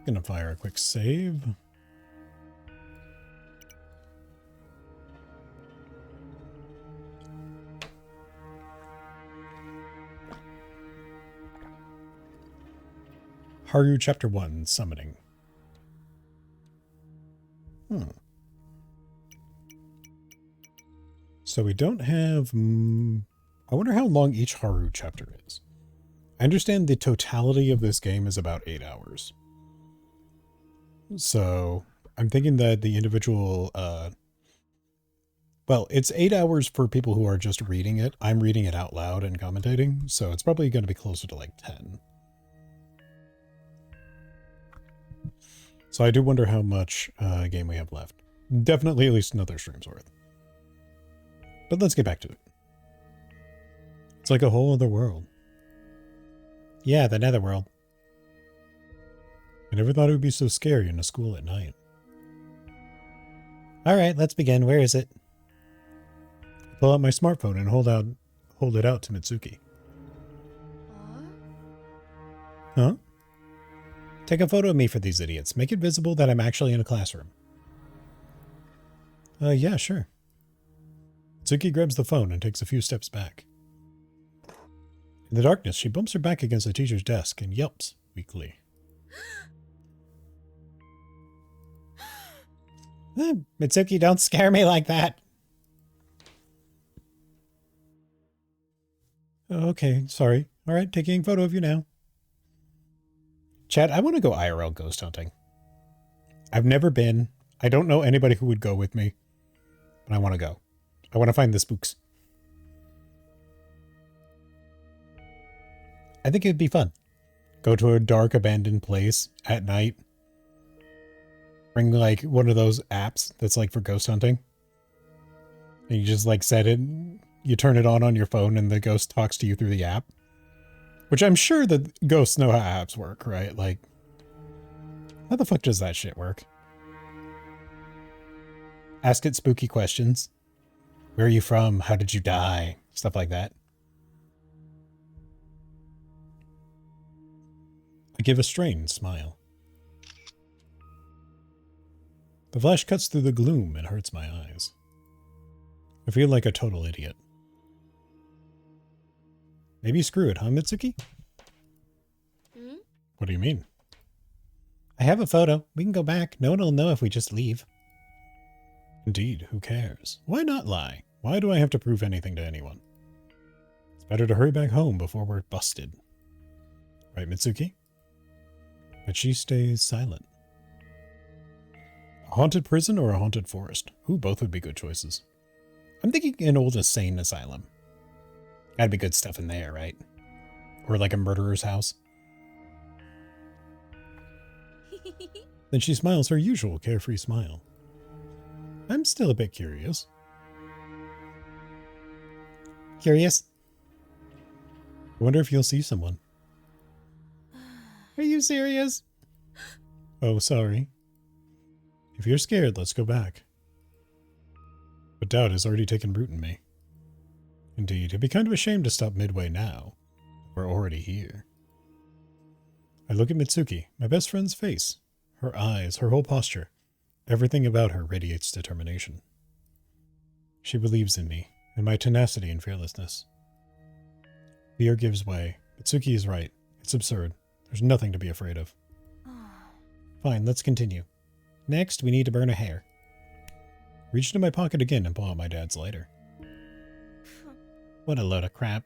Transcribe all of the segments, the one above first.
Gonna fire a quick save. Haru Chapter 1, Summoning. So we don't have... I wonder how long each Haru chapter is. I understand the totality of this game is about 8 hours. So I'm thinking that the individual... well, it's 8 hours for people who are just reading it. I'm reading it out loud and commentating, so it's probably going to be closer to like 10. So I do wonder how much game we have left. Definitely at least another stream's worth. But let's get back to it. It's like a whole other world. Yeah, the netherworld. I never thought it would be so scary in a school at night. Alright, let's begin. Where is it? I pull out my smartphone and hold it out to Mitsuki. Huh? Take a photo of me for these idiots. Make it visible that I'm actually in a classroom. Yeah, sure. Mitsuki grabs the phone and takes a few steps back. In the darkness, she bumps her back against the teacher's desk and yelps weakly. Mitsuki, don't scare me like that. Okay, sorry. All right, taking a photo of you now. Chad, I want to go IRL ghost hunting. I've never been. I don't know anybody who would go with me, but I want to go. I want to find the spooks. I think it'd be fun. Go to a dark, abandoned place at night. Bring like one of those apps that's like for ghost hunting. And you just like set it, you turn it on your phone and the ghost talks to you through the app. Which I'm sure that ghosts know how apps work, right? Like, how the fuck does that shit work? Ask it spooky questions. Where are you from? How did you die? Stuff like that. I give a strained smile. The flash cuts through the gloom and hurts my eyes. I feel like a total idiot. Maybe screw it, huh, Mitsuki? What do you mean? I have a photo. We can go back. No one will know if we just leave. Indeed, who cares? Why not lie? Why do I have to prove anything to anyone? It's better to hurry back home before we're busted. Right, Mitsuki? But she stays silent. A haunted prison or a haunted forest? Ooh, both would be good choices. I'm thinking an old insane asylum. Gotta be good stuff in there, right? Or like a murderer's house. Then she smiles her usual carefree smile. I'm still a bit curious. Curious? I wonder if you'll see someone. Are you serious? Oh, sorry. If you're scared, let's go back. But doubt has already taken root in me. Indeed, it'd be kind of a shame to stop midway now. We're already here. I look at Mitsuki, my best friend's face. Her eyes, her whole posture. Everything about her radiates determination. She believes in me, and my tenacity and fearlessness. Fear gives way. Mitsuki is right. It's absurd. There's nothing to be afraid of. Fine, let's continue. Next, we need to burn a hair. Reach into my pocket again and pull out my dad's lighter. What a load of crap.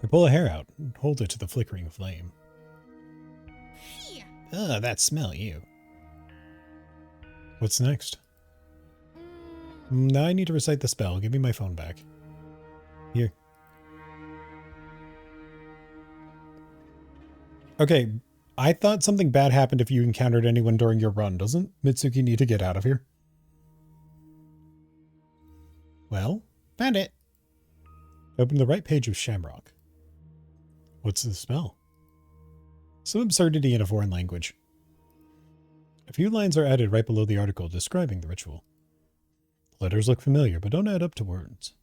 I pull a hair out and hold it to the flickering flame. Ugh, that smell, ew. What's next? Now I need to recite the spell. Give me my phone back. Here. Okay, I thought something bad happened if you encountered anyone during your run. Doesn't Mitsuki need to get out of here? Well, found it. Open the right page of Shamrock. What's the spell? Some absurdity in a foreign language. A few lines are added right below the article describing the ritual. The letters look familiar, but don't add up to words.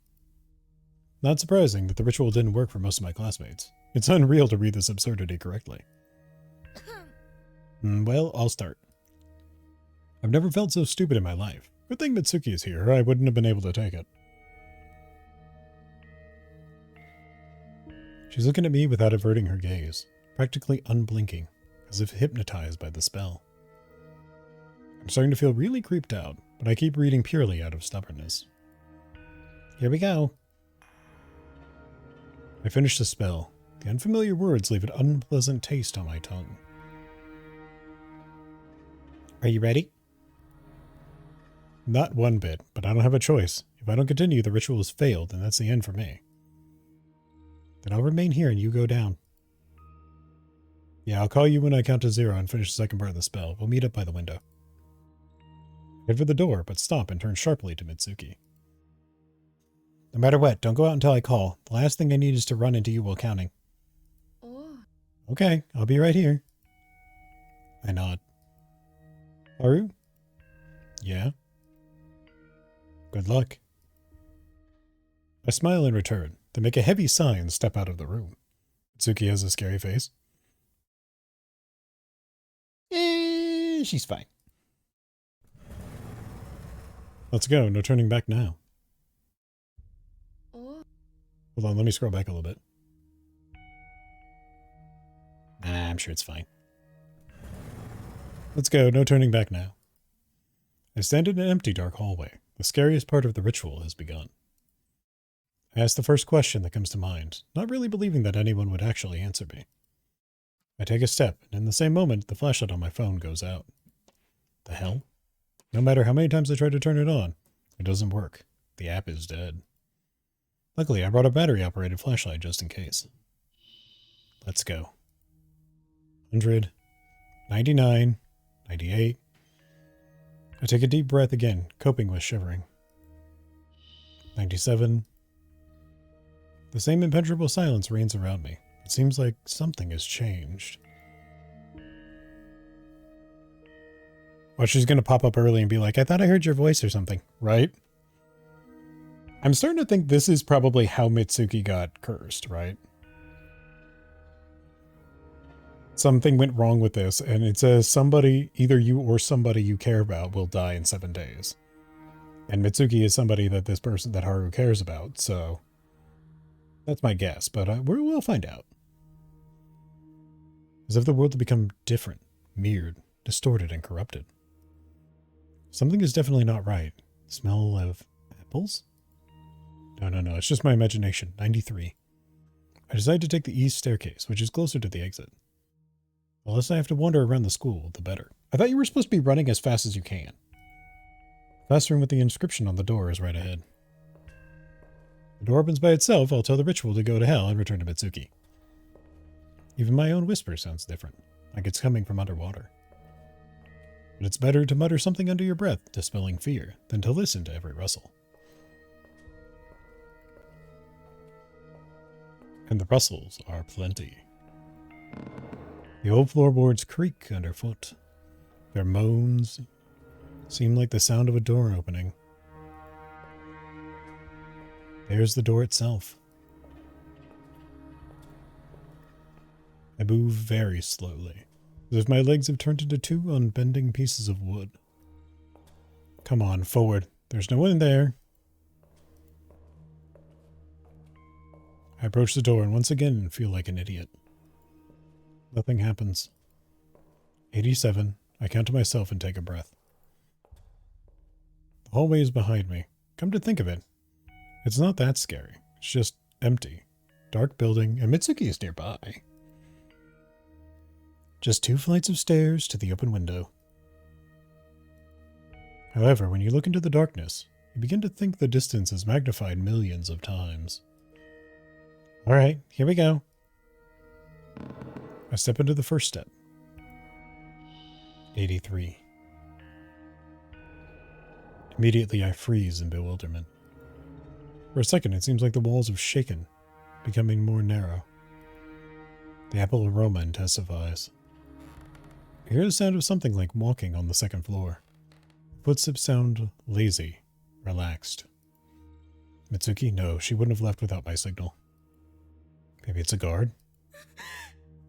Not surprising that the ritual didn't work for most of my classmates. It's unreal to read this absurdity correctly. Well, I'll start. I've never felt so stupid in my life. Good thing Mitsuki is here, or I wouldn't have been able to take it. She's looking at me without averting her gaze, practically unblinking, as if hypnotized by the spell. I'm starting to feel really creeped out, but I keep reading purely out of stubbornness. Here we go. I finish the spell. The unfamiliar words leave an unpleasant taste on my tongue. Are you ready? Not one bit, but I don't have a choice. If I don't continue, the ritual has failed, and that's the end for me. Then I'll remain here and you go down. Yeah, I'll call you when I count to 0 and finish the second part of the spell. We'll meet up by the window. Head for the door, but stop and turn sharply to Mitsuki. No matter what, don't go out until I call. The last thing I need is to run into you while counting. Oh. Okay, I'll be right here. I nod. Haru? Yeah? Good luck. I smile in return, then make a heavy sigh and step out of the room. Mitsuki has a scary face. She's fine. Let's go, no turning back now. Oh. Hold on, let me scroll back a little bit. I'm sure it's fine. Let's go, no turning back now. I stand in an empty, dark hallway. The scariest part of the ritual has begun. I ask the first question that comes to mind, not really believing that anyone would actually answer me. I take a step, and in the same moment, the flashlight on my phone goes out. The hell? No matter how many times I try to turn it on, it doesn't work. The app is dead. Luckily, I brought a battery-operated flashlight just in case. Let's go. 100, 99, 98. I take a deep breath again, coping with shivering. 97. The same impenetrable silence reigns around me. It seems like something has changed. Well, she's going to pop up early and be like, I thought I heard your voice or something, right? I'm starting to think this is probably how Mitsuki got cursed, right? Something went wrong with this, and it says somebody, either you or somebody you care about, will die in 7 days. And Mitsuki is somebody that this person, that Haru cares about, so that's my guess, but we'll find out. As if the world had become different, mirrored, distorted, and corrupted. Something is definitely not right. Smell of apples? No, it's just my imagination. 93. I decide to take the east staircase, which is closer to the exit. The less I have to wander around the school, the better. I thought you were supposed to be running as fast as you can. The classroom with the inscription on the door is right ahead. The door opens by itself. I'll tell the ritual to go to hell and return to Mitsuki. Even my own whisper sounds different, like it's coming from underwater. But it's better to mutter something under your breath, dispelling fear, than to listen to every rustle. And the rustles are plenty. The old floorboards creak underfoot. Their moans seem like the sound of a door opening. There's the door itself. I move very slowly, as if my legs have turned into 2 unbending pieces of wood. Come on, forward. There's no one in there. I approach the door and once again feel like an idiot. Nothing happens. 87. I count to myself and take a breath. The hallway is behind me. Come to think of it, it's not that scary. It's just empty. Dark building, and Mitsuki is nearby. Just 2 flights of stairs to the open window. However, when you look into the darkness, you begin to think the distance is magnified millions of times. Alright, here we go. I step into the first step. 83. Immediately I freeze in bewilderment. For a second it seems like the walls have shaken, becoming more narrow. The apple aroma intensifies. I hear the sound of something like walking on the second floor. Footsteps sound lazy, relaxed. Mitsuki? No, she wouldn't have left without my signal. Maybe it's a guard?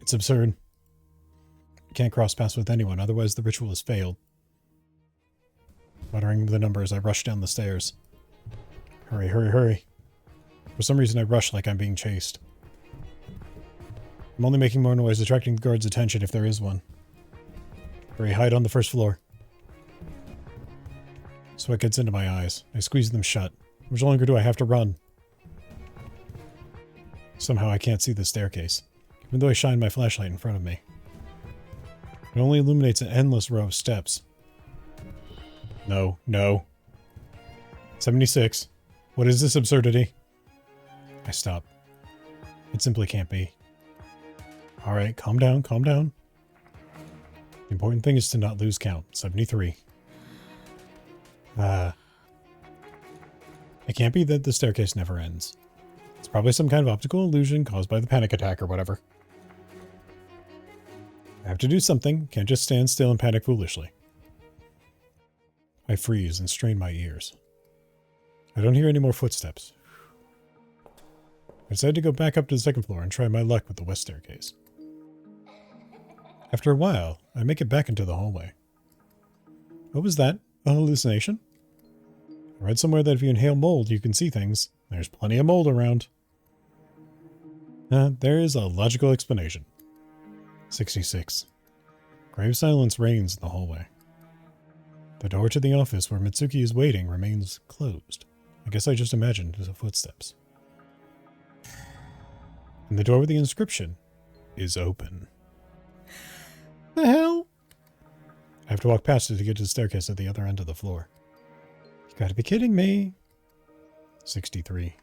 It's absurd. I can't cross paths with anyone, otherwise the ritual has failed. Muttering the numbers, I rush down the stairs. Hurry, hurry, hurry. For some reason I rush like I'm being chased. I'm only making more noise, attracting the guards' attention if there is one. Hurry, hide on the first floor. Sweat gets into my eyes. I squeeze them shut. How much longer do I have to run? Somehow I can't see the staircase, even though I shine my flashlight in front of me. It only illuminates an endless row of steps. No, no. 76. What is this absurdity? I stop. It simply can't be. Alright, calm down, calm down. The important thing is to not lose count. 73. It can't be that the staircase never ends. It's probably some kind of optical illusion caused by the panic attack or whatever. I have to do something, can't just stand still and panic foolishly. I freeze and strain my ears. I don't hear any more footsteps. I decide to go back up to the second floor and try my luck with the west staircase. After a while, I make it back into the hallway. What was that? A hallucination? I read somewhere that if you inhale mold, you can see things. There's plenty of mold around. There is a logical explanation. 66. Grave silence reigns in the hallway. The door to the office where Mitsuki is waiting remains closed. I guess I just imagined the footsteps. And the door with the inscription is open. The hell? I have to walk past it to get to the staircase at the other end of the floor. You gotta be kidding me. 63.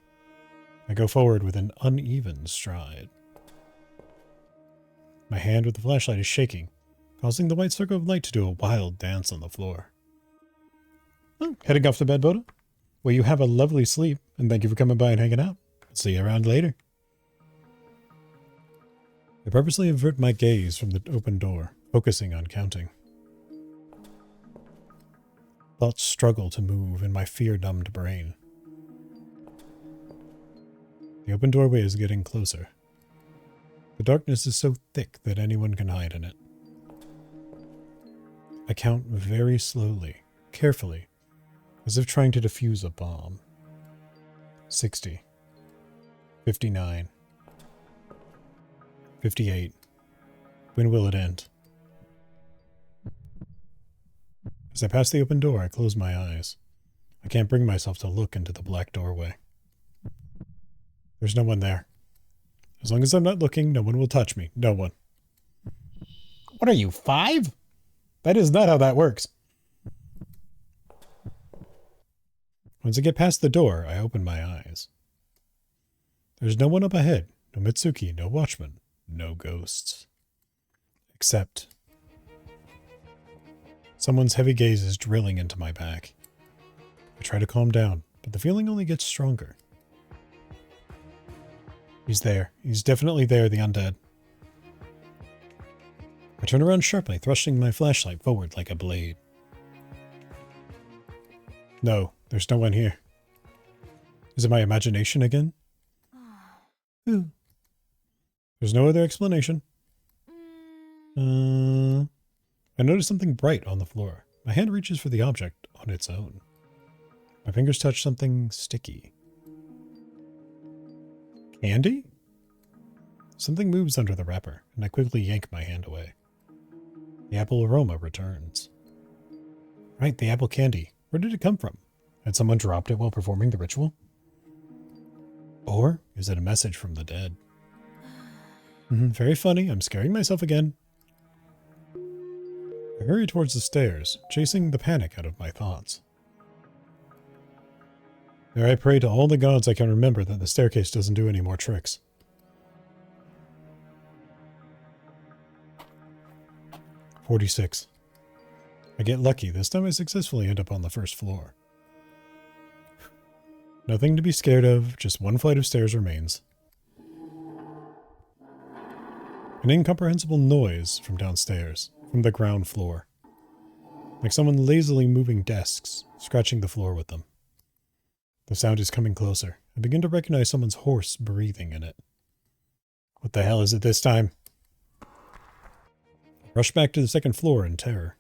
I go forward with an uneven stride. My hand with the flashlight is shaking, causing the white circle of light to do a wild dance on the floor. Oh, heading off to bed, Boda? Well, you have a lovely sleep, and thank you for coming by and hanging out. See you around later. I purposely avert my gaze from the open door, focusing on counting. Thoughts struggle to move in my fear-numbed brain. The open doorway is getting closer. The darkness is so thick that anyone can hide in it. I count very slowly, carefully, as if trying to defuse a bomb. 60. 59. 58. When will it end? As I pass the open door, I close my eyes. I can't bring myself to look into the black doorway. There's no one there. As long as I'm not looking, no one will touch me. No one. What are you, 5? That is not how that works. Once I get past the door, I open my eyes. There's no one up ahead. No Mitsuki, no watchman, no ghosts. Except someone's heavy gaze is drilling into my back. I try to calm down, but the feeling only gets stronger. He's there. He's definitely there, the undead. I turn around sharply, thrusting my flashlight forward like a blade. No, there's no one here. Is it my imagination again? Ooh. There's no other explanation. I notice something bright on the floor. My hand reaches for the object on its own. My fingers touch something sticky. Candy? Something moves under the wrapper, and I quickly yank my hand away. The apple aroma returns. Right, the apple candy. Where did it come from? Had someone dropped it while performing the ritual? Or is it a message from the dead? Very funny. I'm scaring myself again. I hurry towards the stairs, chasing the panic out of my thoughts. There I pray to all the gods I can remember that the staircase doesn't do any more tricks. 46. I get lucky. This time I successfully end up on the first floor. Nothing to be scared of, just one flight of stairs remains. An incomprehensible noise from downstairs, from the ground floor. Like someone lazily moving desks, scratching the floor with them. The sound is coming closer. I begin to recognize someone's hoarse breathing in it. What the hell is it this time? I Rush back to the second floor in terror.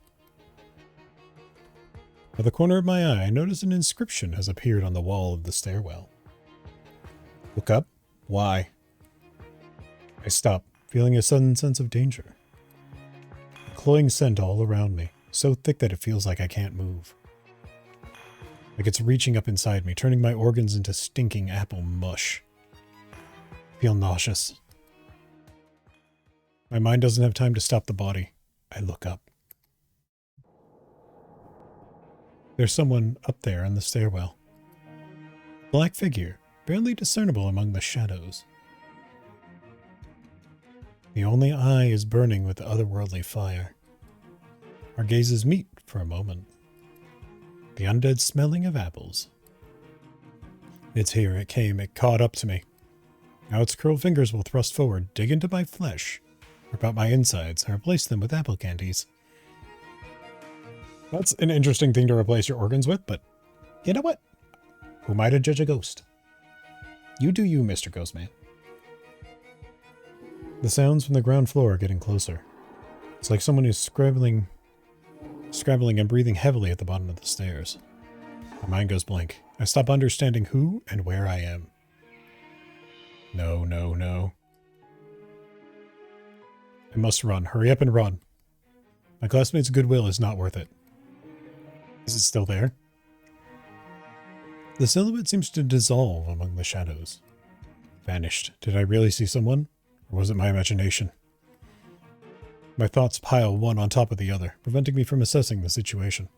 At the corner of my eye, I notice an inscription has appeared on the wall of the stairwell. Look up. Why? I stop, feeling a sudden sense of danger. A cloying scent all around me, so thick that it feels like I can't move. Like it's reaching up inside me, turning my organs into stinking apple mush. I feel nauseous. My mind doesn't have time to stop the body. I look up. There's someone up there in the stairwell. Black figure, barely discernible among the shadows. The only eye is burning with otherworldly fire. Our gazes meet for a moment. The undead smelling of apples. It's here, it came, it caught up to me. Now its curled fingers will thrust forward, dig into my flesh, rip out my insides, and replace them with apple candies. That's an interesting thing to replace your organs with, but you know what? Who am I to judge a ghost? You do you, Mr. Ghostman. The sounds from the ground floor are getting closer. It's like someone is scrabbling and breathing heavily at the bottom of the stairs. My mind goes blank. I stop understanding who and where I am. No, no, no. I must run. Hurry up and run. My classmates' goodwill is not worth it. Is it still there? The silhouette seems to dissolve among the shadows. Vanished. Did I really see someone? Or was it my imagination? My thoughts pile one on top of the other, preventing me from assessing the situation.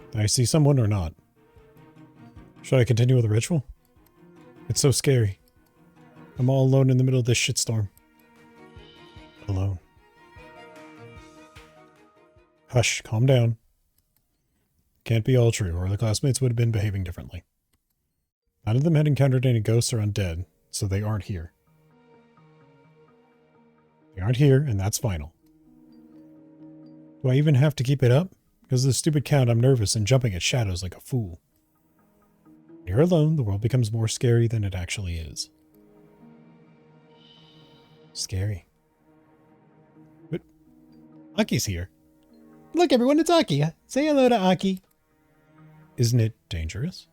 Did I see someone or not? Should I continue with the ritual? It's so scary. I'm all alone in the middle of this shitstorm. Alone. Hush, calm down. Can't be all true, or the classmates would have been behaving differently. None of them had encountered any ghosts or undead, so they aren't here. They aren't here, and that's final. Do I even have to keep it up? Because of the stupid count, I'm nervous and jumping at shadows like a fool. When you're alone, the world becomes more scary than it actually is. Scary. But Aki's here. Look, everyone, it's Aki. Say hello to Aki. Isn't it dangerous?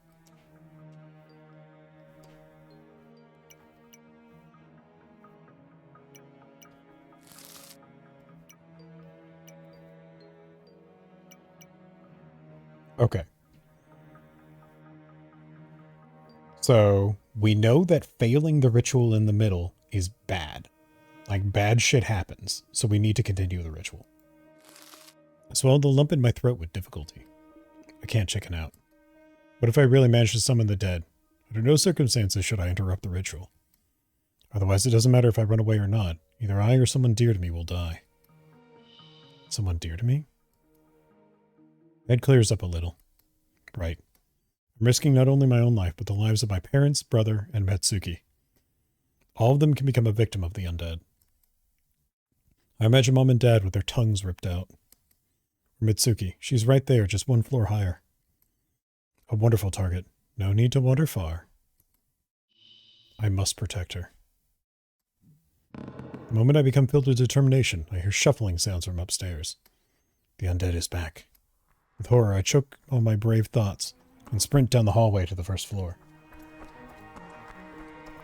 Okay. So, we know that failing the ritual in the middle is bad. Like, bad shit happens, so we need to continue the ritual. I swallowed the lump in my throat with difficulty. I can't chicken out. What if I really manage to summon the dead? Under no circumstances should I interrupt the ritual. Otherwise, it doesn't matter if I run away or not. Either I or someone dear to me will die. Someone dear to me? Head clears up a little. Right. I'm risking not only my own life, but the lives of my parents, brother, and Metsuki. All of them can become a victim of the undead. I imagine Mom and Dad with their tongues ripped out. Or Mitsuki. She's right there, just one floor higher. A wonderful target. No need to wander far. I must protect her. The moment I become filled with determination, I hear shuffling sounds from upstairs. The undead is back. With horror, I choke on my brave thoughts and sprint down the hallway to the first floor.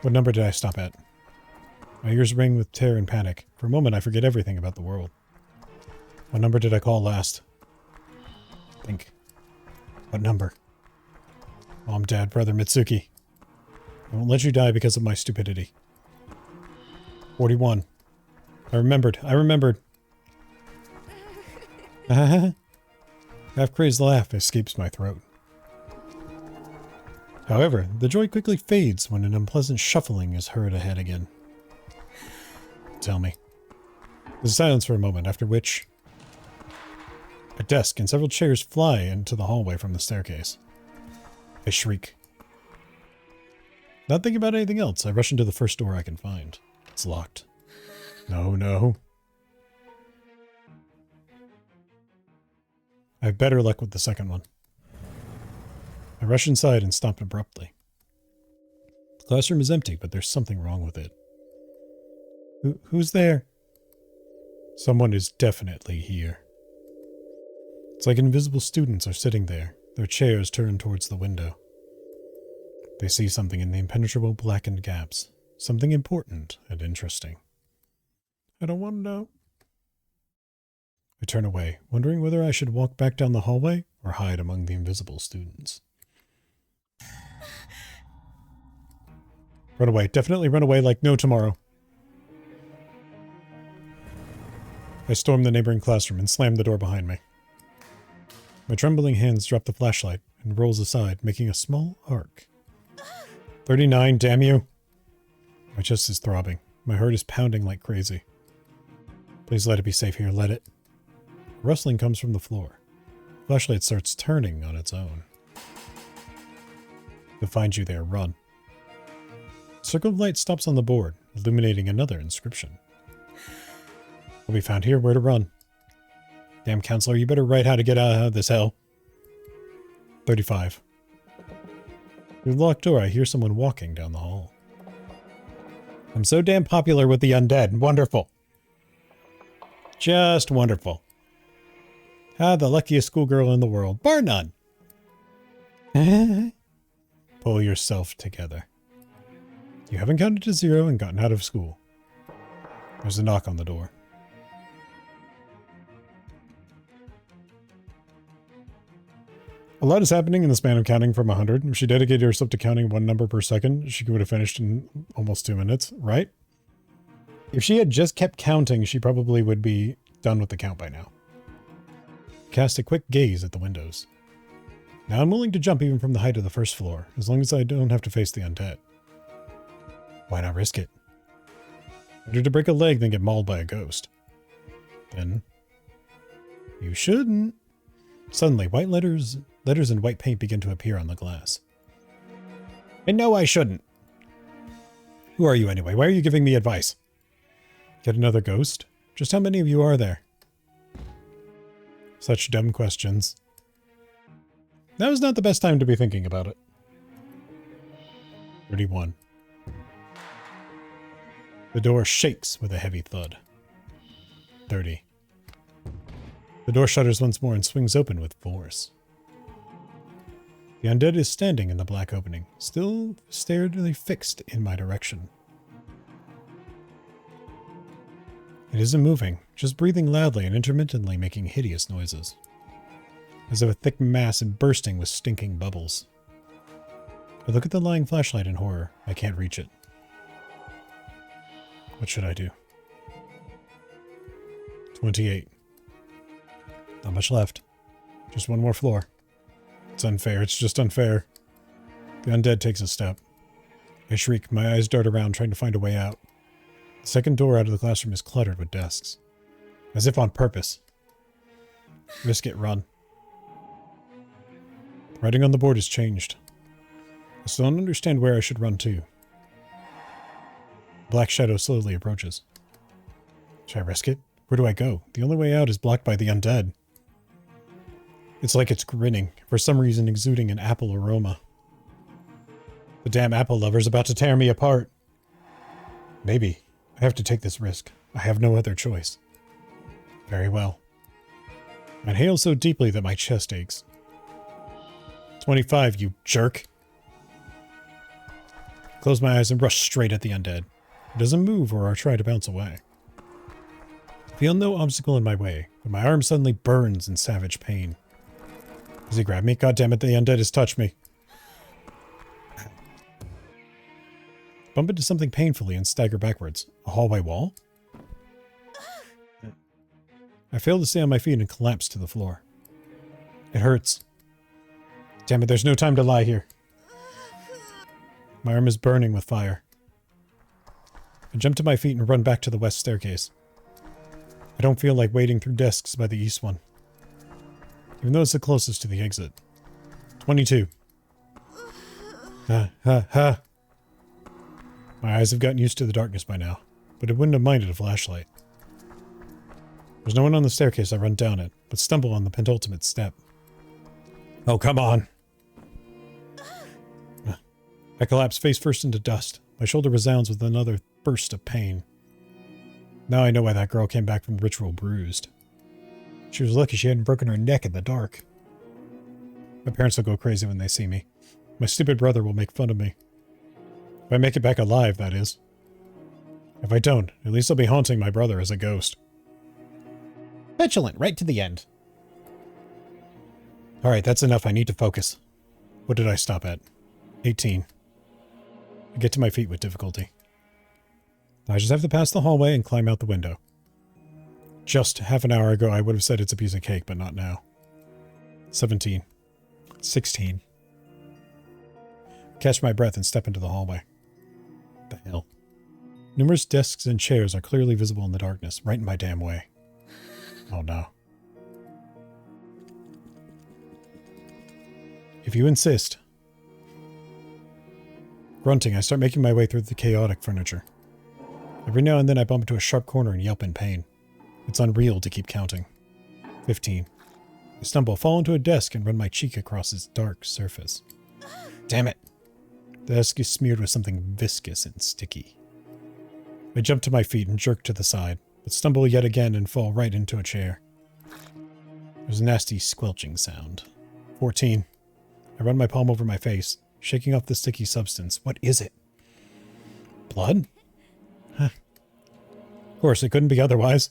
What number did I stop at? My ears ring with terror and panic. For a moment, I forget everything about the world. What number did I call last? Think. What number? Mom, Dad, brother, Mitsuki. I won't let you die because of my stupidity. 41. I remembered. Half-crazed laugh escapes my throat. However, the joy quickly fades when an unpleasant shuffling is heard ahead again. Tell me. There's silence for a moment, after which a desk and several chairs fly into the hallway from the staircase. I shriek. Not thinking about anything else, I rush into the first door I can find. It's locked. No. I have better luck with the second one. I rush inside and stop abruptly. The classroom is empty, but there's something wrong with it. Who's there? Someone is definitely here. It's like invisible students are sitting there, their chairs turned towards the window. They see something in the impenetrable blackened gaps, something important and interesting. I don't want to know. I turn away, wondering whether I should walk back down the hallway or hide among the invisible students. Run away. Definitely run away like no tomorrow. I storm the neighboring classroom and slam the door behind me. My trembling hands drop the flashlight and rolls aside, making a small arc. 39, damn you! My chest is throbbing. My heart is pounding like crazy. Please let it be safe here, let it. A rustling comes from the floor. The flashlight starts turning on its own. They'll find you there, run. A circle of light stops on the board, illuminating another inscription. We'll be found here, where to run. Damn, counselor, you better write how to get out of this hell. 35. Through the locked door, I hear someone walking down the hall. I'm so damn popular with the undead. Wonderful. Just wonderful. Ah, the luckiest schoolgirl in the world. Bar none. Pull yourself together. You haven't counted to 0 and gotten out of school. There's a knock on the door. A lot is happening in the span of counting from 100. If she dedicated herself to counting one number per second, she would have finished in almost 2 minutes, right? If she had just kept counting, she probably would be done with the count by now. Cast a quick gaze at the windows. Now I'm willing to jump even from the height of the first floor, as long as I don't have to face the undead. Why not risk it? Better to break a leg than get mauled by a ghost. Then, you shouldn't. Suddenly, white letters and white paint begin to appear on the glass. And no, I shouldn't. Who are you anyway? Why are you giving me advice? Get another ghost? Just how many of you are there? Such dumb questions. Now is not the best time to be thinking about it. 31. The door shakes with a heavy thud. 30. The door shutters once more and swings open with force. The undead is standing in the black opening, still steadily fixed in my direction. It isn't moving, just breathing loudly and intermittently making hideous noises. As if a thick mass and bursting with stinking bubbles. I look at the lying flashlight in horror. I can't reach it. What should I do? 28. Not much left. Just one more floor. It's unfair. It's just unfair. The undead takes a step. I shriek. My eyes dart around, trying to find a way out. The second door out of the classroom is cluttered with desks. As if on purpose. Risk it, run. The writing on the board has changed. I still don't understand where I should run to. A black shadow slowly approaches. Should I risk it? Where do I go? The only way out is blocked by the undead. It's like it's grinning, for some reason exuding an apple aroma. The damn apple lover's about to tear me apart. Maybe. I have to take this risk. I have no other choice. Very well. I inhale so deeply that my chest aches. 25, you jerk. Close my eyes and rush straight at the undead. It doesn't move or I try to bounce away. I feel no obstacle in my way, but my arm suddenly burns in savage pain. Does he grab me? God damn it, the undead has touched me. Bump into something painfully and stagger backwards. A hallway wall? I fail to stay on my feet and collapse to the floor. It hurts. Damn it, there's no time to lie here. My arm is burning with fire. I jump to my feet and run back to the west staircase. I don't feel like wading through desks by the east one. Even though it's the closest to the exit. 22. Ha, ha, ha. My eyes have gotten used to the darkness by now, but I wouldn't have minded a flashlight. There's no one on the staircase. I run down it, but stumble on the penultimate step. Oh, come on! I collapse face first into dust. My shoulder resounds with another burst of pain. Now I know why that girl came back from the ritual bruised. She was lucky she hadn't broken her neck in the dark. My parents will go crazy when they see me. My stupid brother will make fun of me. If I make it back alive, that is. If I don't, at least I'll be haunting my brother as a ghost. Petulant, right to the end. Alright, that's enough. I need to focus. What did I stop at? 18. I get to my feet with difficulty. I just have to pass the hallway and climb out the window. Just half an hour ago, I would have said it's a piece of cake, but not now. 17. 16. Catch my breath and step into the hallway. What the hell? Numerous desks and chairs are clearly visible in the darkness, right in my damn way. Oh no. If you insist. Grunting, I start making my way through the chaotic furniture. Every now and then I bump into a sharp corner and yelp in pain. It's unreal to keep counting. 15. I stumble, fall into a desk, and run my cheek across its dark surface. Damn it! The desk is smeared with something viscous and sticky. I jump to my feet and jerk to the side, but stumble yet again and fall right into a chair. There's a nasty squelching sound. 14. I run my palm over my face, shaking off the sticky substance. What is it? Blood? Huh. Of course, it couldn't be otherwise.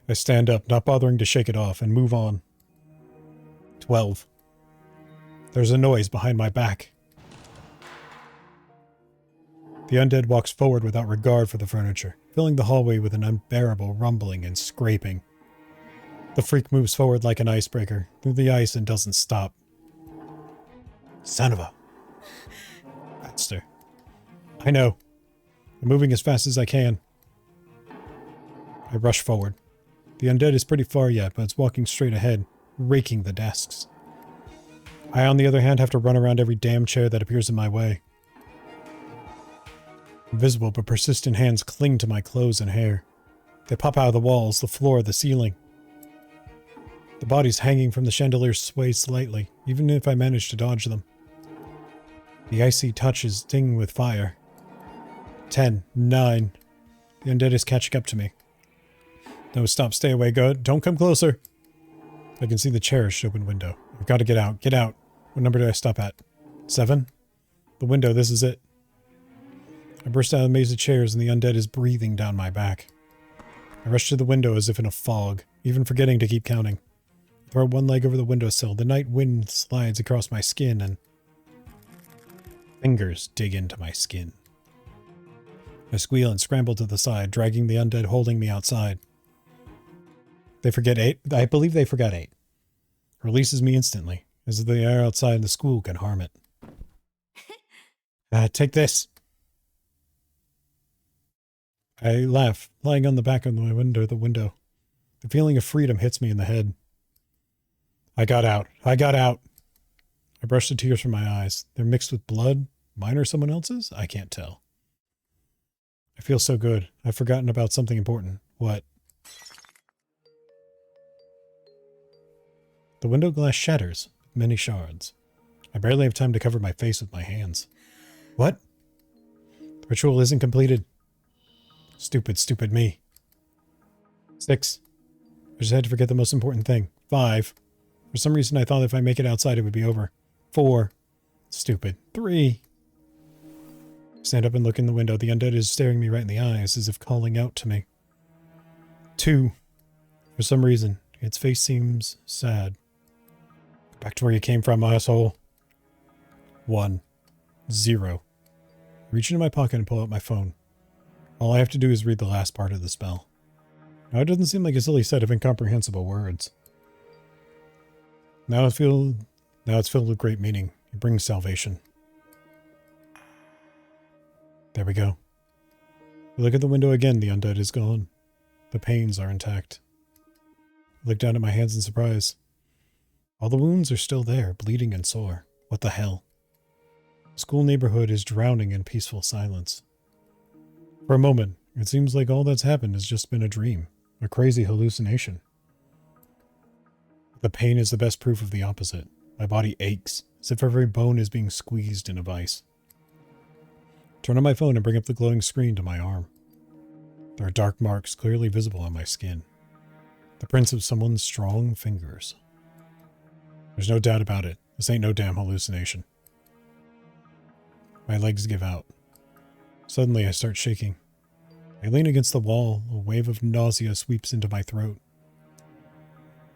I stand up, not bothering to shake it off, and move on. 12. There's a noise behind my back. The undead walks forward without regard for the furniture, filling the hallway with an unbearable rumbling and scraping. The freak moves forward like an icebreaker, through the ice and doesn't stop. Son of a... Faster. I know. I'm moving as fast as I can. I rush forward. The undead is pretty far yet, but it's walking straight ahead, raking the desks. I, on the other hand, have to run around every damn chair that appears in my way. Invisible but persistent hands cling to my clothes and hair. They pop out of the walls, the floor, the ceiling. The bodies hanging from the chandeliers sway slightly, even if I manage to dodge them. The icy touches sting with fire. 10, 9. The undead is catching up to me. No, stop, stay away, go. Don't come closer. I can see the cherished open window. I've got to get out, get out. What number did I stop at? 7? The window, this is it. I burst out of the maze of chairs and the undead is breathing down my back. I rush to the window as if in a fog, even forgetting to keep counting. I throw one leg over the windowsill. The night wind slides across my skin and... fingers dig into my skin. I squeal and scramble to the side, dragging the undead holding me outside. They forget 8. I believe they forgot 8. Releases me instantly, as if the air outside the school can harm it. Take this. I laugh, lying on the back of my window. The feeling of freedom hits me in the head. I got out. I got out. I brush the tears from my eyes. They're mixed with blood. Mine or someone else's? I can't tell. I feel so good. I've forgotten about something important. What? The window glass shatters, with many shards. I barely have time to cover my face with my hands. What? The ritual isn't completed. Stupid, stupid me. 6. I just had to forget the most important thing. 5. For some reason I thought if I make it outside it would be over. 4. Stupid. 3. Stand up and look in the window. The undead is staring me right in the eyes, as if calling out to me. 2. For some reason, its face seems sad. Go back to where you came from, asshole. 1. 0. Reach into my pocket and pull out my phone. All I have to do is read the last part of the spell. Now it doesn't seem like a silly set of incomprehensible words. Now it's filled with great meaning. It brings salvation. There we go. I look at the window again. The undead is gone. The pains are intact. I look down at my hands in surprise. All the wounds are still there, bleeding and sore. What the hell? The school neighborhood is drowning in peaceful silence. For a moment, it seems like all that's happened has just been a dream, a crazy hallucination. The pain is the best proof of the opposite. My body aches, as if every bone is being squeezed in a vice. Turn on my phone and bring up the glowing screen to my arm. There are dark marks clearly visible on my skin. The prints of someone's strong fingers. There's no doubt about it. This ain't no damn hallucination. My legs give out. Suddenly I start shaking. I lean against the wall. A wave of nausea sweeps into my throat.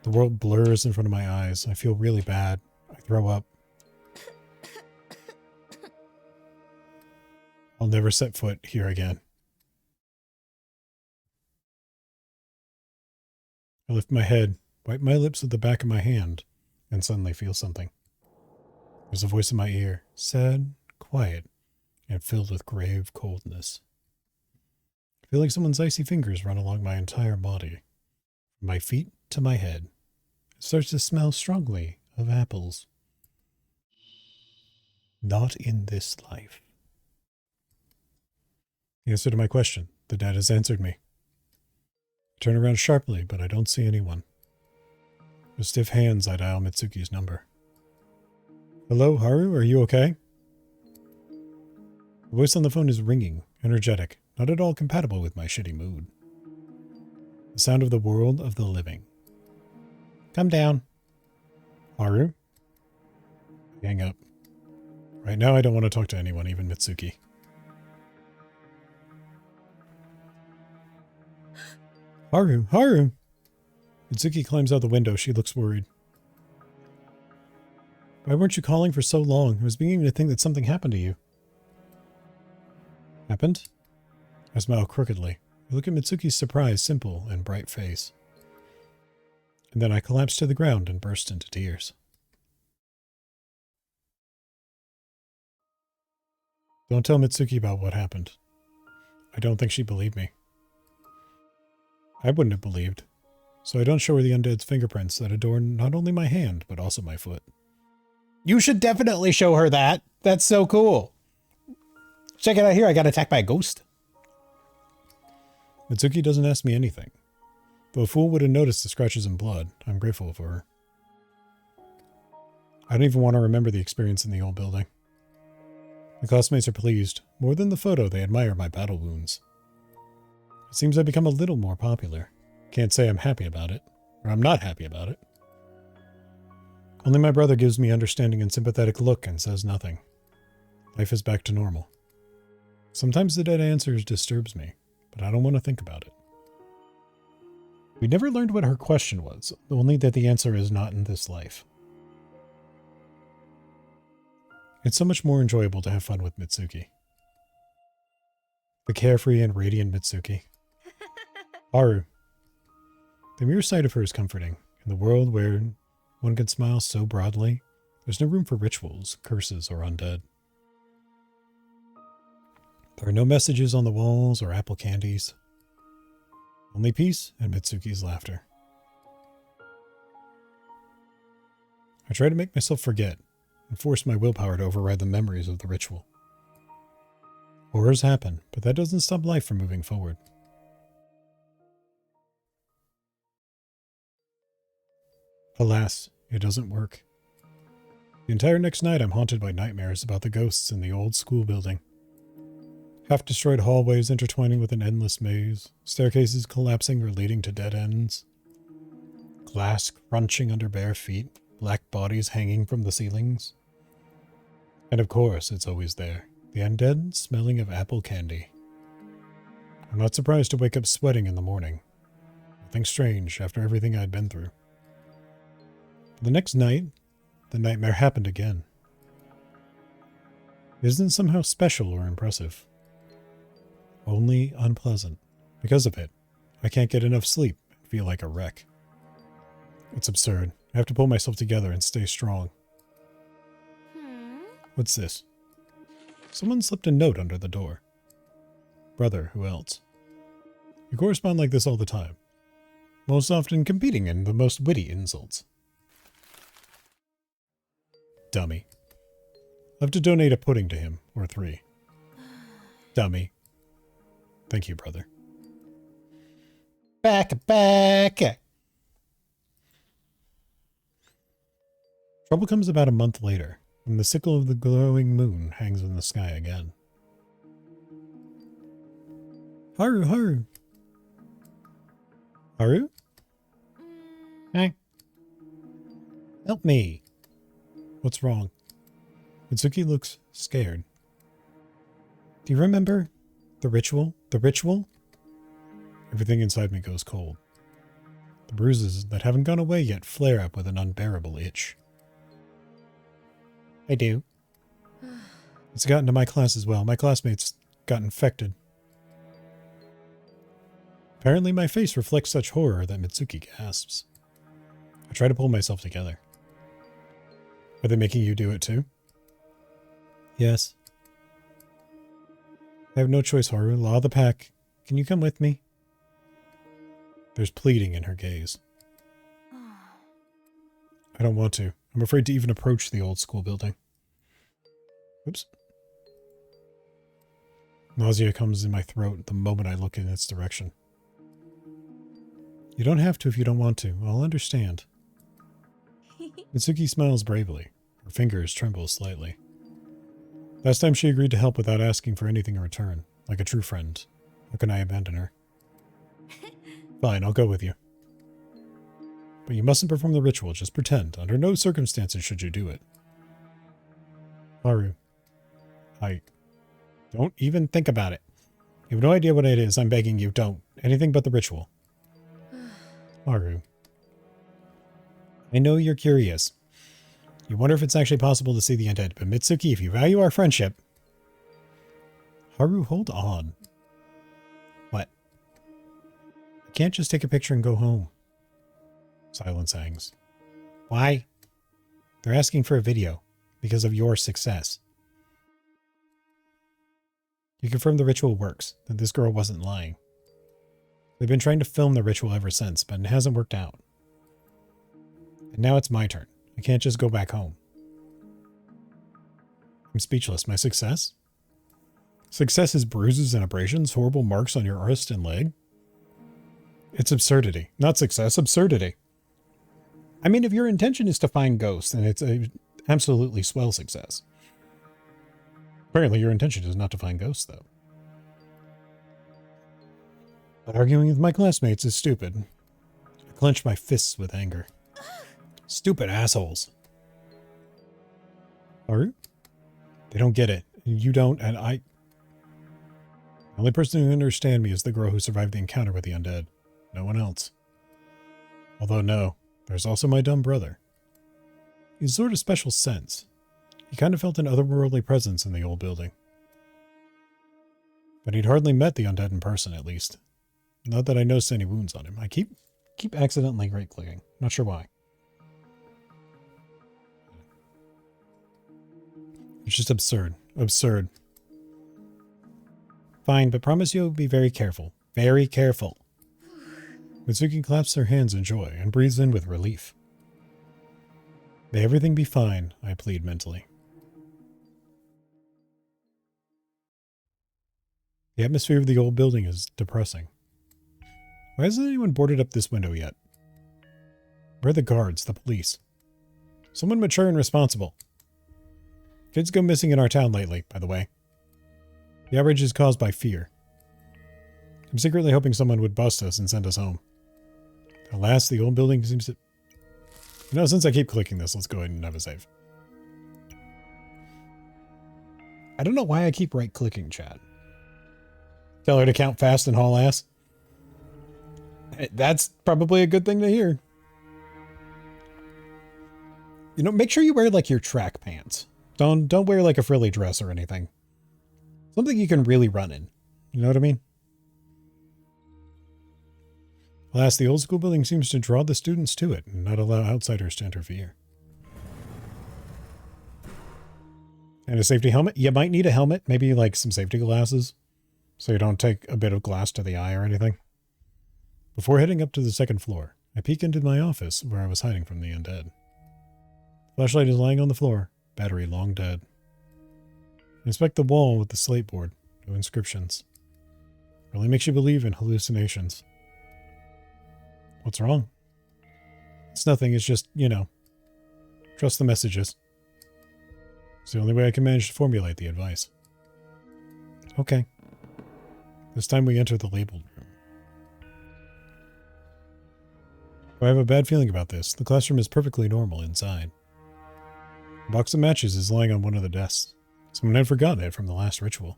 The world blurs in front of my eyes. I feel really bad. I throw up. I'll never set foot here again. I lift my head, wipe my lips with the back of my hand, and suddenly feel something. There's a voice in my ear, sad, quiet, and filled with grave coldness. I feel like someone's icy fingers run along my entire body, from my feet to my head. It starts to smell strongly of apples. Not in this life. The answer to my question. The dad has answered me. I turn around sharply, but I don't see anyone. With stiff hands, I dial Mitsuki's number. Hello, Haru, are you okay? The voice on the phone is ringing, energetic, not at all compatible with my shitty mood. The sound of the world of the living. Come down. Haru? I hang up. Right now I don't want to talk to anyone, even Mitsuki. Haru! Haru! Mitsuki climbs out the window. She looks worried. Why weren't you calling for so long? I was beginning to think that something happened to you. Happened? I smile crookedly. I look at Mitsuki's surprised, simple, and bright face. And then I collapse to the ground and burst into tears. Don't tell Mitsuki about what happened. I don't think she'd believe me. I wouldn't have believed, so I don't show her the undead's fingerprints that adorn not only my hand, but also my foot. You should definitely show her that. That's so cool. Check it out here, I got attacked by a ghost. Mitsuki doesn't ask me anything. Though a fool would have noticed the scratches and blood, I'm grateful for her. I don't even want to remember the experience in the old building. The classmates are pleased. More than the photo, they admire my battle wounds. It seems I've become a little more popular. Can't say I'm happy about it, or I'm not happy about it. Only my brother gives me understanding and sympathetic look and says nothing. Life is back to normal. Sometimes the dead answers disturbs me, but I don't want to think about it. We never learned what her question was, only that the answer is not in this life. It's so much more enjoyable to have fun with Mitsuki. The carefree and radiant Mitsuki. Haru. The mere sight of her is comforting. In the world where one can smile so broadly, there's no room for rituals, curses, or undead. There are no messages on the walls or apple candies. Only peace and Mitsuki's laughter. I try to make myself forget and force my willpower to override the memories of the ritual. Horrors happen, but that doesn't stop life from moving forward. Alas, it doesn't work. The entire next night I'm haunted by nightmares about the ghosts in the old school building. Half-destroyed hallways intertwining with an endless maze, staircases collapsing or leading to dead ends, glass crunching under bare feet, black bodies hanging from the ceilings. And of course, it's always there, the undead smelling of apple candy. I'm not surprised to wake up sweating in the morning. Nothing strange after everything I'd been through. The next night, the nightmare happened again. It isn't somehow special or impressive. Only unpleasant. Because of it, I can't get enough sleep and feel like a wreck. It's absurd. I have to pull myself together and stay strong. What's this? Someone slipped a note under the door. Brother, who else? We correspond like this all the time. Most often competing in the most witty insults. Dummy. I'll have to donate a pudding to him, or 3. Dummy. Thank you, brother. Back. Trouble comes about a month later, when the sickle of the glowing moon hangs in the sky again. Haru! Haru? Hey. Help me. What's wrong? Mitsuki looks scared. Do you remember the ritual? The ritual? Everything inside me goes cold. The bruises that haven't gone away yet flare up with an unbearable itch. I do. It's gotten to my class as well. My classmates got infected. Apparently my face reflects such horror that Mitsuki gasps. I try to pull myself together. Are they making you do it too? Yes. I have no choice, Haru. Law of the pack. Can you come with me? There's pleading in her gaze. I don't want to. I'm afraid to even approach the old school building. Oops. Nausea comes in my throat the moment I look in its direction. You don't have to if you don't want to. I'll understand. Mitsuki smiles bravely. Her fingers tremble slightly. Last time she agreed to help without asking for anything in return, like a true friend. How can I abandon her? Fine, I'll go with you. But you mustn't perform the ritual, just pretend. Under no circumstances should you do it. Haru. Don't even think about it. You have no idea what it is. I'm begging you, don't. Anything but the ritual. Haru. I know you're curious. You wonder if it's actually possible to see the undead, but Mitsuki, if you value our friendship... Haru, hold on. What? I can't just take a picture and go home. Silence hangs. Why? They're asking for a video, because of your success. You confirmed the ritual works, that this girl wasn't lying. They've been trying to film the ritual ever since, but it hasn't worked out. And now it's my turn. I can't just go back home. I'm speechless. My success? Success is bruises and abrasions, horrible marks on your wrist and leg? It's absurdity. Not success, absurdity. I mean, if your intention is to find ghosts, then it's a absolutely swell success. Apparently your intention is not to find ghosts, though. But arguing with my classmates is stupid. I clench my fists with anger. Stupid assholes. Haru? They don't get it. And you don't, and I... The only person who can understand me is the girl who survived the encounter with the undead. No one else. Although no, there's also my dumb brother. He's sort of special sense. He kind of felt an otherworldly presence in the old building. But he'd hardly met the undead in person, at least. Not that I noticed any wounds on him. I keep accidentally right-clicking. Not sure why. It's just absurd. Absurd. Fine, but promise you'll be very careful. Very careful. Mitsuki claps her hands in joy and breathes in with relief. May everything be fine, I plead mentally. The atmosphere of the old building is depressing. Why hasn't anyone boarded up this window yet? Where are the guards, the police? Someone mature and responsible. Kids go missing in our town lately, by the way. The outrage is caused by fear. I'm secretly hoping someone would bust us and send us home. Alas, the old building seems to... You know, since I keep clicking this, let's go ahead and have a save. I don't know why I keep right-clicking, chat. Tell her to count fast and haul ass. That's probably a good thing to hear. You know, make sure you wear, like, your track pants. Don't wear, like, a frilly dress or anything. Something you can really run in. You know what I mean? Alas, the old school building seems to draw the students to it and not allow outsiders to interfere. And a safety helmet? You might need a helmet, maybe like some safety glasses, so you don't take a bit of glass to the eye or anything. Before heading up to the second floor, I peek into my office where I was hiding from the undead. Flashlight is lying on the floor, battery long dead. I inspect the wall with the slate board, no inscriptions. Really makes you believe in hallucinations. What's wrong? It's nothing, it's just, you know, trust the messages. It's the only way I can manage to formulate the advice. Okay. This time we enter the labeled room. I have a bad feeling about this. The classroom is perfectly normal inside. A box of matches is lying on one of the desks. Someone had forgotten it from the last ritual.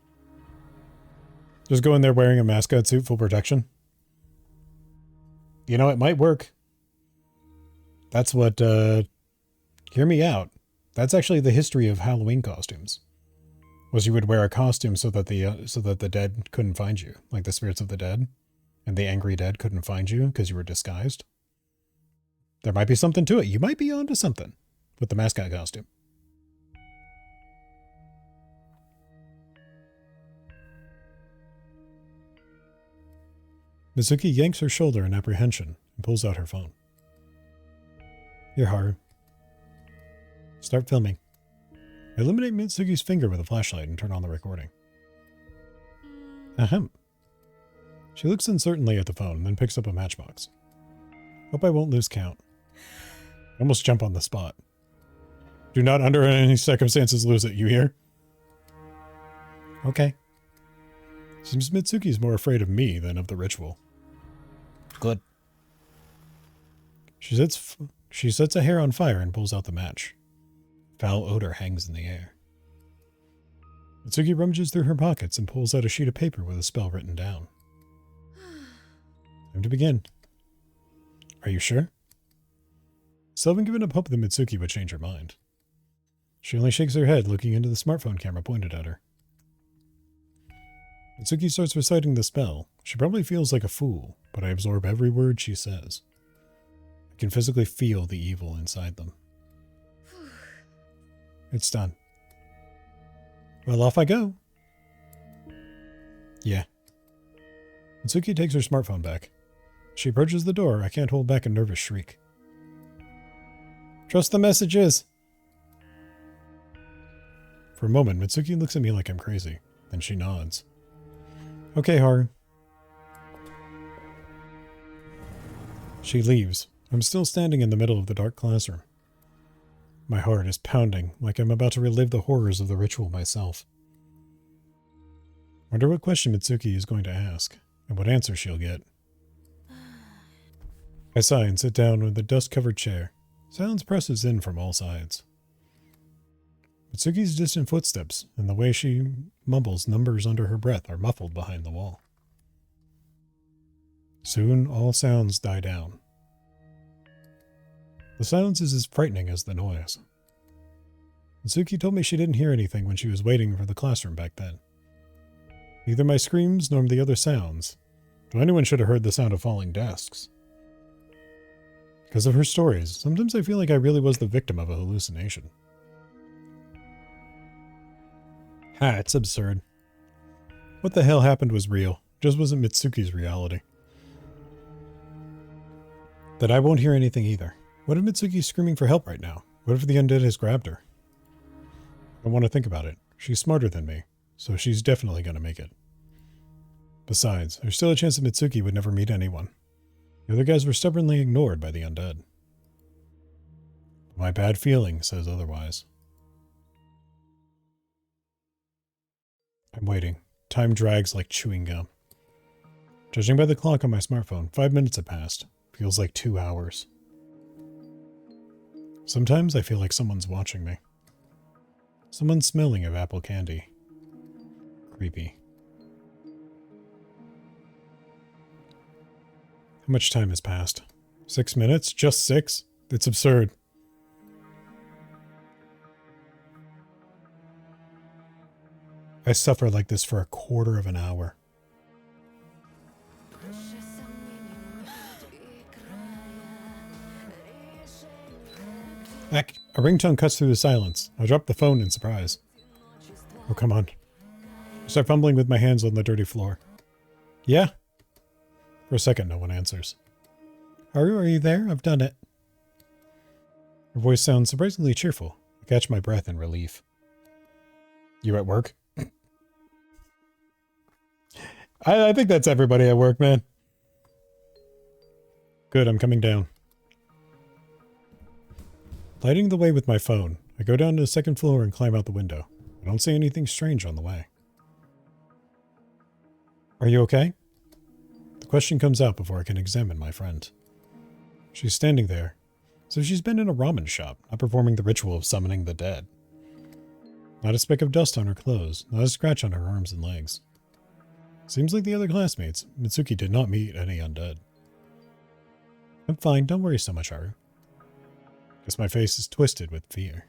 Just go in there wearing a mascot suit, full protection. You know, it might work. That's what, hear me out. That's actually the history of Halloween costumes. Was you would wear a costume so that the dead couldn't find you, like the spirits of the dead, and the angry dead couldn't find you because you were disguised. There might be something to it. You might be onto something with the mascot costume. Mizuki yanks her shoulder in apprehension and pulls out her phone. Here, Haru. Start filming. Illuminate Mitsuki's finger with a flashlight and turn on the recording. Ahem. She looks uncertainly at the phone, then picks up a matchbox. Hope I won't lose count. Almost jump on the spot. Do not under any circumstances lose it, you hear? Okay. Seems Mitsuki's more afraid of me than of the ritual. Good. She sets a hair on fire and pulls out the match. Foul odor hangs in the air. Mitsuki rummages through her pockets and pulls out a sheet of paper with a spell written down. Time to begin. Are you sure? Still haven't given up hope that Mitsuki would change her mind. She only shakes her head, looking into the smartphone camera pointed at her. Mitsuki starts reciting the spell. She probably feels like a fool, but I absorb every word she says. I can physically feel the evil inside them. It's done. Well, off I go. Yeah. Mitsuki takes her smartphone back. As she approaches the door, I can't hold back a nervous shriek. Trust the messages! For a moment, Mitsuki looks at me like I'm crazy. Then she nods. Okay, Haru. She leaves. I'm still standing in the middle of the dark classroom. My heart is pounding, like I'm about to relive the horrors of the ritual myself. Wonder what question Mitsuki is going to ask, and what answer she'll get. I sigh and sit down with a dust-covered chair. Silence presses in from all sides. Mitsuki's distant footsteps, and the way she mumbles numbers under her breath, are muffled behind the wall. Soon, all sounds die down. The silence is as frightening as the noise. Mitsuki told me she didn't hear anything when she was waiting for the classroom back then. Neither my screams nor the other sounds, though anyone should have heard the sound of falling desks. Because of her stories, sometimes I feel like I really was the victim of a hallucination. It's absurd. What the hell happened was real, just wasn't Mitsuki's reality. That I won't hear anything either. What if Mitsuki's screaming for help right now? What if the undead has grabbed her? I want to think about it. She's smarter than me, so she's definitely going to make it. Besides, there's still a chance that Mitsuki would never meet anyone. The other guys were stubbornly ignored by the undead. My bad feeling says otherwise. I'm waiting. Time drags like chewing gum. Judging by the clock on my smartphone, 5 minutes have passed. Feels like 2 hours. Sometimes I feel like someone's watching me. Someone's smelling of apple candy. Creepy. How much time has passed? 6 minutes? Just 6? It's absurd. I suffer like this for a quarter of an hour. Heck, a ringtone cuts through the silence. I drop the phone in surprise. Oh, come on. I start fumbling with my hands on the dirty floor. Yeah? For a second, no one answers. Haru, are you there? I've done it. Her voice sounds surprisingly cheerful. I catch my breath in relief. You at work? I think that's everybody at work, man. Good, I'm coming down. Lighting the way with my phone, I go down to the second floor and climb out the window. I don't see anything strange on the way. Are you okay? The question comes out before I can examine my friend. She's standing there, so she's been in a ramen shop, not performing the ritual of summoning the dead. Not a speck of dust on her clothes, not a scratch on her arms and legs. Seems like the other classmates, Mitsuki did not meet any undead. I'm fine, don't worry so much, Haru. Guess my face is twisted with fear.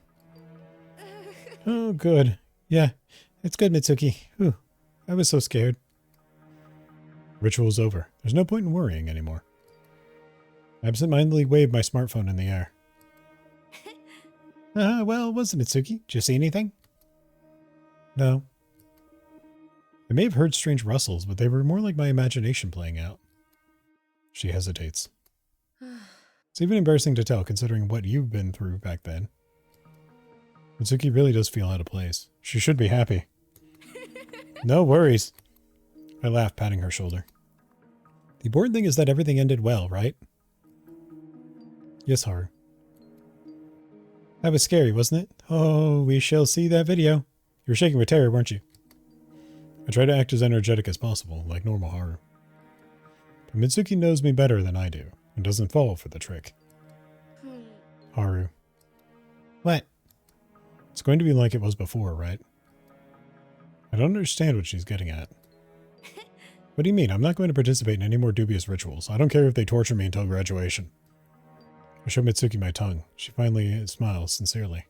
Oh, good. Yeah, it's good, Mitsuki. Whew, I was so scared. Ritual's over. There's no point in worrying anymore. I absentmindedly waved my smartphone in the air. Well, was it, Mitsuki? Did you see anything? No. I may have heard strange rustles, but they were more like my imagination playing out. She hesitates. It's even embarrassing to tell, considering what you've been through back then. Mitsuki really does feel out of place. She should be happy. No worries. I laughed, patting her shoulder. The important thing is that everything ended well, right? Yes, Haru. That was scary, wasn't it? Oh, we shall see that video. You were shaking with terror, weren't you? I try to act as energetic as possible, like normal Haru. But Mitsuki knows me better than I do, and doesn't fall for the trick. Haru. What? It's going to be like it was before, right? I don't understand what she's getting at. What do you mean? I'm not going to participate in any more dubious rituals. I don't care if they torture me until graduation. I show Mitsuki my tongue. She finally smiles sincerely.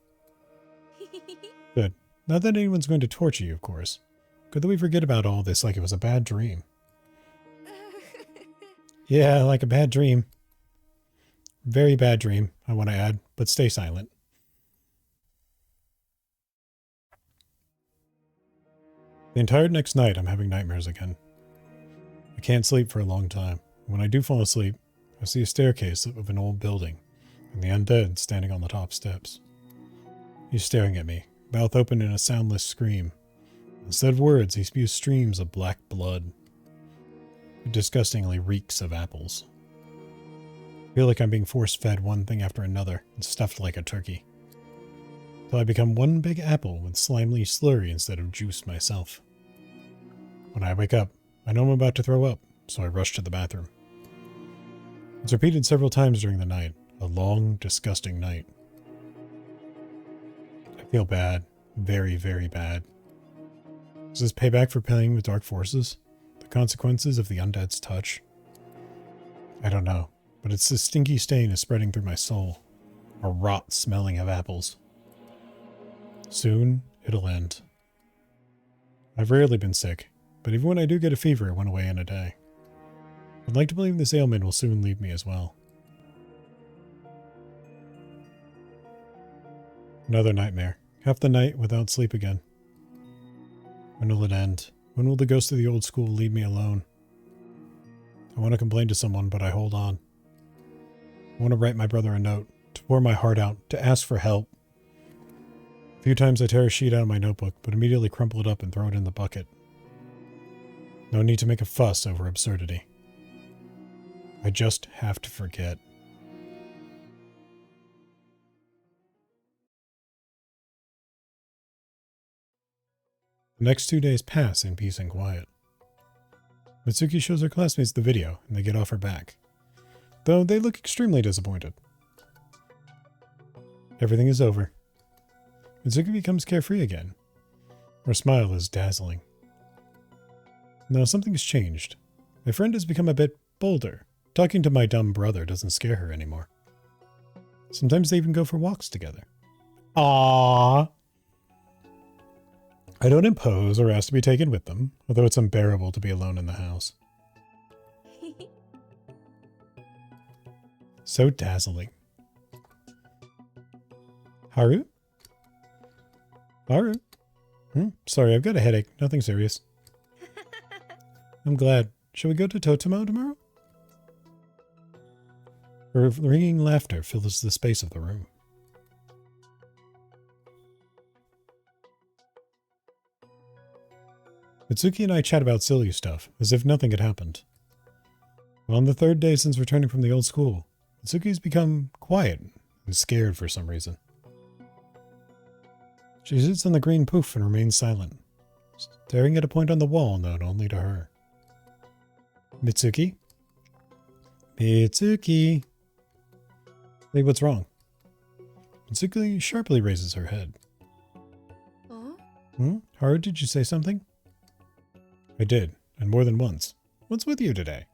Good. Not that anyone's going to torture you, of course. Good that we forget about all this like it was a bad dream. Yeah, like a bad dream. Very bad dream, I want to add, but stay silent. The entire next night, I'm having nightmares again. I can't sleep for a long time. When I do fall asleep, I see a staircase of an old building, and the undead standing on the top steps. He's staring at me, mouth open in a soundless scream. Instead of words, he spews streams of black blood. It disgustingly reeks of apples. I feel like I'm being force-fed one thing after another and stuffed like a turkey. Till I become one big apple with slimy slurry instead of juice myself. When I wake up, I know I'm about to throw up, so I rush to the bathroom. It's repeated several times during the night, a long, disgusting night. I feel bad, very, very bad. Is this payback for playing with dark forces? The consequences of the undead's touch? I don't know, but it's this stinky stain is spreading through my soul. A rot smelling of apples. Soon, it'll end. I've rarely been sick, but even when I do get a fever, it went away in a day. I'd like to believe this ailment will soon leave me as well. Another nightmare. Half the night without sleep again. When will it end? When will the ghost of the old school leave me alone? I want to complain to someone, but I hold on. I want to write my brother a note, to pour my heart out, to ask for help. A few times I tear a sheet out of my notebook, but immediately crumple it up and throw it in the bucket. No need to make a fuss over absurdity. I just have to forget. The next 2 days pass in peace and quiet. Mitsuki shows her classmates the video, and they get off her back. Though they look extremely disappointed. Everything is over. Mitsuki becomes carefree again. Her smile is dazzling. Now something has changed. My friend has become a bit bolder. Talking to my dumb brother doesn't scare her anymore. Sometimes they even go for walks together. Aww! I don't impose or ask to be taken with them, although it's unbearable to be alone in the house. So dazzling. Haru? Haru? Sorry, I've got a headache. Nothing serious. I'm glad. Shall we go to Totomo tomorrow? Her ringing laughter fills the space of the room. Mitsuki and I chat about silly stuff, as if nothing had happened. Well, on the third day since returning from the old school, Mitsuki's become quiet and scared for some reason. She sits on the green poof and remains silent, staring at a point on the wall known only to her. Mitsuki? Mitsuki? Hey, what's wrong? Mitsuki sharply raises her head. Haru, did you say something? I did, and more than once. What's with you today?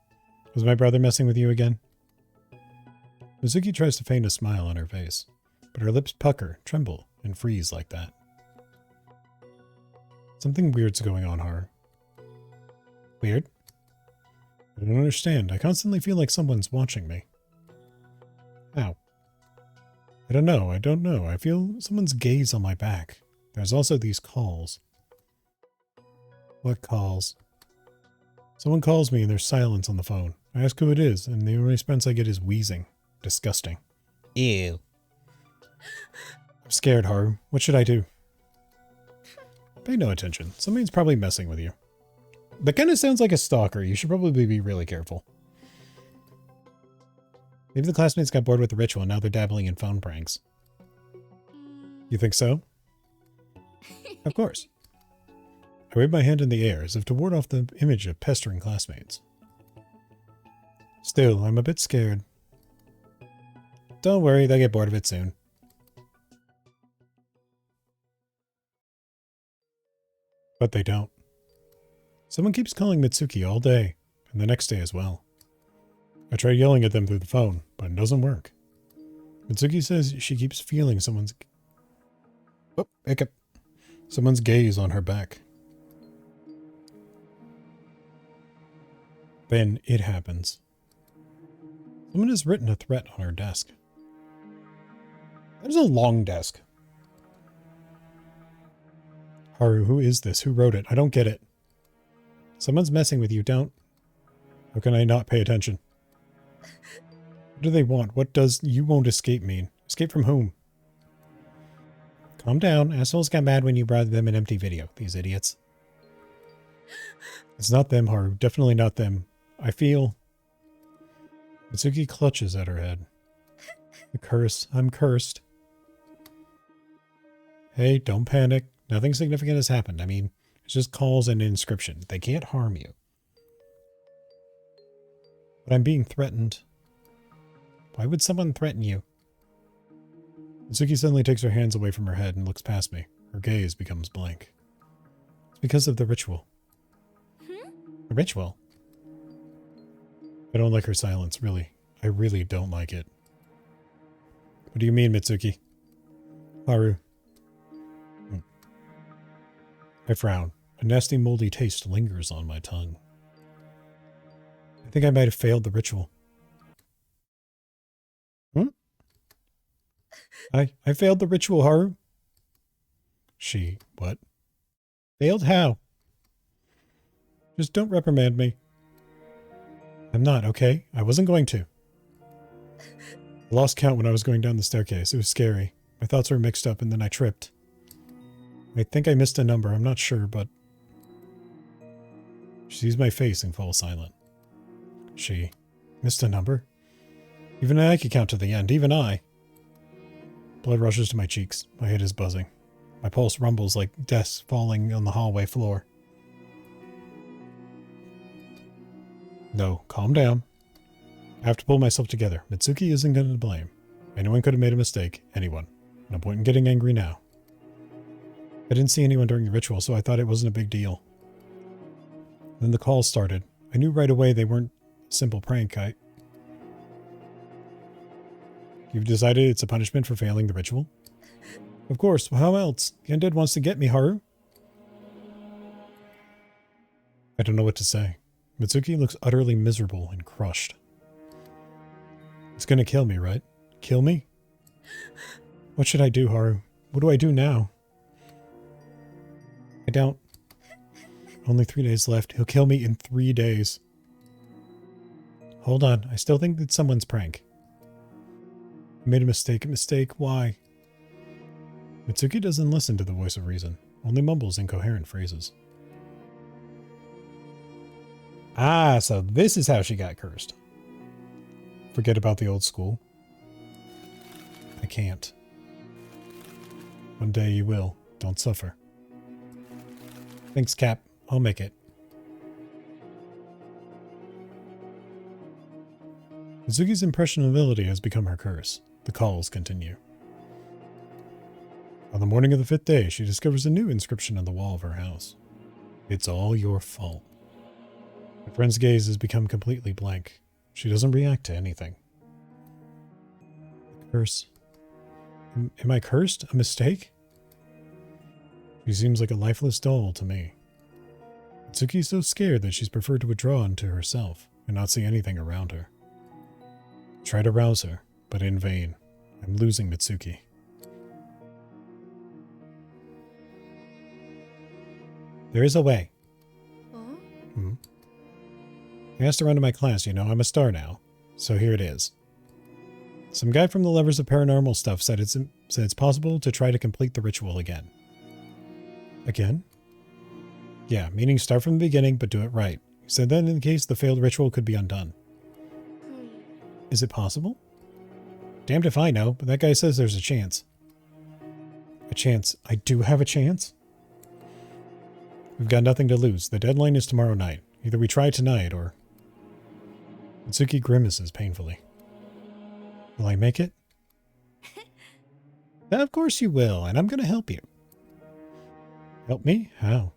Was my brother messing with you again? Mitsuki tries to feign a smile on her face, but her lips pucker, tremble, and freeze like that. Something weird's going on, Haru. Weird? I don't understand. I constantly feel like someone's watching me. How? I don't know. I feel someone's gaze on my back. There's also these calls. What calls? Someone calls me and there's silence on the phone. I ask who it is, and the only response I get is wheezing. Disgusting. Ew. I'm scared, Haru. What should I do? Pay no attention. Somebody's probably messing with you. That kind of sounds like a stalker. You should probably be really careful. Maybe the classmates got bored with the ritual and now they're dabbling in phone pranks. You think so? Of course. I wave my hand in the air as if to ward off the image of pestering classmates. Still, I'm a bit scared. Don't worry, they'll get bored of it soon. But they don't. Someone keeps calling Mitsuki all day, and the next day as well. I try yelling at them through the phone, but it doesn't work. Mitsuki says she keeps feeling someone's... Oh, hiccup. Someone's gaze on her back. Then it happens. Someone has written a threat on her desk. That is a long desk. Haru, who is this? Who wrote it? I don't get it. Someone's messing with you, don't... How can I not pay attention? What do they want? What does "you won't escape" mean? Escape from whom? Calm down. Assholes got mad when you brought them an empty video, these idiots. It's not them, Haru. Definitely not them. I feel... Mitsuki clutches at her head. The curse. I'm cursed. Hey, don't panic. Nothing significant has happened. I mean, it's just calls and an inscription. They can't harm you. But I'm being threatened. Why would someone threaten you? Mitsuki suddenly takes her hands away from her head and looks past me. Her gaze becomes blank. It's because of the ritual. The ritual? I don't like her silence, really. I really don't like it. What do you mean, Mitsuki? Haru. I frown. A nasty, moldy taste lingers on my tongue. I think I might have failed the ritual. I failed the ritual, Haru. She, what? Failed how? Just don't reprimand me. I'm not, okay? I wasn't going to. I lost count when I was going down the staircase. It was scary. My thoughts were mixed up and then I tripped. I think I missed a number. I'm not sure, but... She sees my face and falls silent. She missed a number? Even I could count to the end. Even I. Blood rushes to my cheeks. My head is buzzing. My pulse rumbles like desks falling on the hallway floor. No, calm down. I have to pull myself together. Mitsuki isn't going to blame. Anyone could have made a mistake. Anyone. No point in getting angry now. I didn't see anyone during the ritual, so I thought it wasn't a big deal. Then the calls started. I knew right away they weren't a simple prank. You've decided it's a punishment for failing the ritual? Of course, how else? The undead wants to get me, Haru. I don't know what to say. Mitsuki looks utterly miserable and crushed. It's gonna kill me, right? Kill me? What should I do, Haru? What do I do now? I don't. Only 3 days left. He'll kill me in 3 days. Hold on. I still think it's someone's prank. I made a mistake. A mistake? Why? Mitsuki doesn't listen to the voice of reason. Only mumbles incoherent phrases. Ah, so this is how she got cursed. Forget about the old school. I can't. One day you will. Don't suffer. Thanks, Cap. I'll make it. Mitsuki's impressionability has become her curse. The calls continue. On the morning of the 5th day, she discovers a new inscription on the wall of her house. It's all your fault. Her friend's gaze has become completely blank. She doesn't react to anything. The curse. Am I cursed? A mistake? She seems like a lifeless doll to me. Mitsuki's so scared that she's preferred to withdraw into herself and not see anything around her. I try to rouse her, but in vain. I'm losing Mitsuki. There is a way. Hmm. I asked around in my class, you know, I'm a star now. So here it is. Some guy from the Lovers of Paranormal Stuff said it's possible to try to complete the ritual again. Again? Yeah, meaning start from the beginning, but do it right. He said that in case the failed ritual could be undone. Is it possible? Damned if I know, but that guy says there's a chance. A chance? I do have a chance? We've got nothing to lose. The deadline is tomorrow night. Either we try tonight or... Mitsuki grimaces painfully. Will I make it? Of course you will, and I'm going to help you. Help me? How?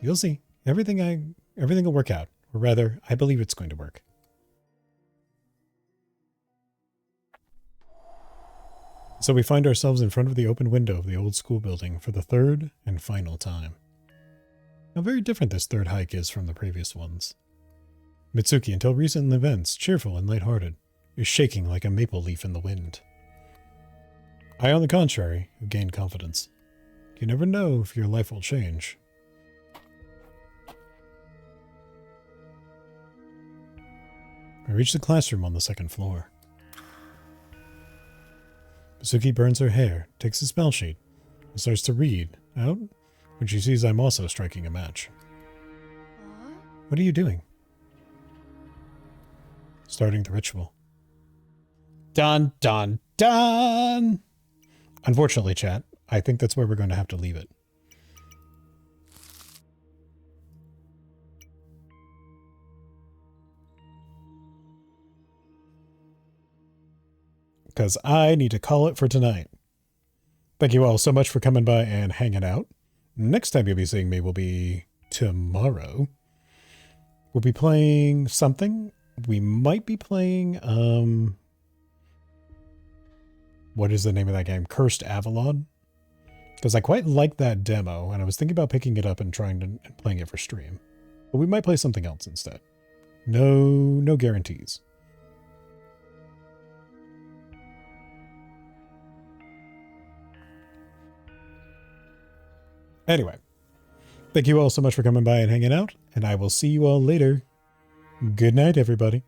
You'll see. Everything will work out. Or rather, I believe it's going to work. So we find ourselves in front of the open window of the old school building for the third and final time. How very different this third hike is from the previous ones. Mitsuki, until recent events, cheerful and lighthearted, is shaking like a maple leaf in the wind. I, on the contrary, have gained confidence. You never know if your life will change. I reach the classroom on the 2nd floor. Mitsuki burns her hair, takes a spell sheet, and starts to read out when she sees I'm also striking a match. What are you doing? Starting the ritual. Dun, dun, dun! Unfortunately, chat, I think that's where we're going to have to leave it. Because I need to call it for tonight. Thank you all so much for coming by and hanging out. Next time you'll be seeing me will be tomorrow. We'll be playing something. We might be playing, what is the name of that game? Cursed Avalon? Because I quite like that demo, and I was thinking about picking it up and playing it for stream. But we might play something else instead. No guarantees. Anyway, thank you all so much for coming by and hanging out, and I will see you all later. Good night, everybody.